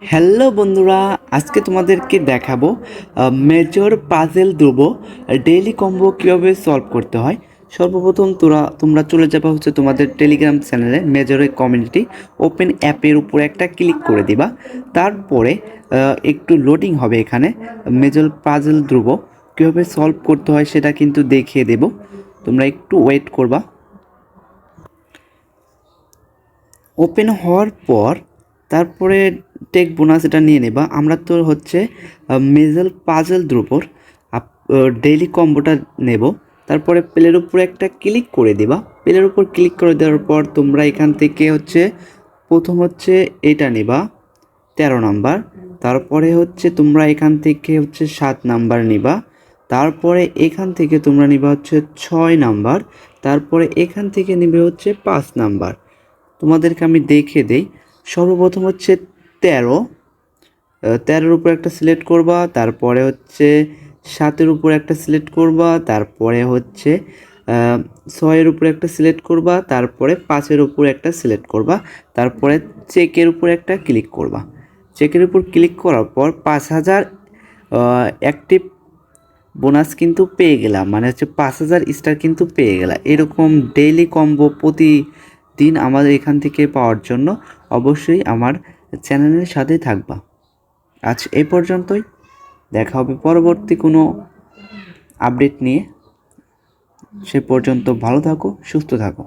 Hello বন্ধুরা, আজকে তোমাদেরকে দেখাবো মেজর পাজেল ধ্রুব ডেইলি কম্বো কীভাবে সলভ করতে হয়। সর্বপ্রথম তোমরা চলে যাবা হচ্ছে তোমাদের টেলিগ্রাম চ্যানেলে মেজরের কমিউনিটি ওপেন অ্যাপের উপরে একটা ক্লিক করে দিবা। তারপরে একটু লোডিং হবে, এখানে মেজর পাজেল ধ্রুব কীভাবে সলভ করতে হয় সেটা কিন্তু দেখিয়ে দেব, তোমরা একটু ওয়েট করবা। ওপেন হওয়ার পর তারপরে টেক বোনাস এটা নিয়ে নেবা। আমরা তো হচ্ছে মেজল পাজল ধ্রুবর ডেইলি কম্বোটা নেব। তারপরে প্লের উপরে একটা ক্লিক করে দেবা। প্লের উপর ক্লিক করে দেওয়ার পর তোমরা এখান থেকে হচ্ছে প্রথম হচ্ছে এটা নেবা 13 নাম্বার, তারপরে হচ্ছে তোমরা এখান থেকে হচ্ছে 7 নাম্বার নিবা, তারপরে এখান থেকে তোমরা নিবা হচ্ছে 6 নাম্বার, তারপরে এখান থেকে নিবে হচ্ছে 5 নাম্বার। তোমাদেরকে আমি দেখে দেই। সর্বপ্রথম হচ্ছে 13, 13-এর উপর একটা সিলেক্ট করবা, তারপরে হচ্ছে 7-এর উপর একটা সিলেক্ট করবা, তারপরে হচ্ছে 6-এর উপর একটা সিলেক্ট করবা, তারপরে 5-এর উপর একটা সিলেক্ট করবা, তারপরে চেকের উপর একটা ক্লিক করবা। চেকের উপর ক্লিক করার পর 5000 অ্যাক্টিভ বোনাস কিন্তু পেয়ে গেলাম, মানে হচ্ছে 5000 স্টার কিন্তু পেয়ে গেলাম। এরকম ডেইলি কম্বো প্রতিদিন আমাদের এখান থেকে পাওয়ার জন্য অবশ্যই আমার চ্যানেলের সাথেই থাকবা। আজ এই পর্যন্তই, দেখা হবে পরবর্তী কোনো আপডেট নিয়ে। সে পর্যন্ত ভালো থাকো, সুস্থ থাকো।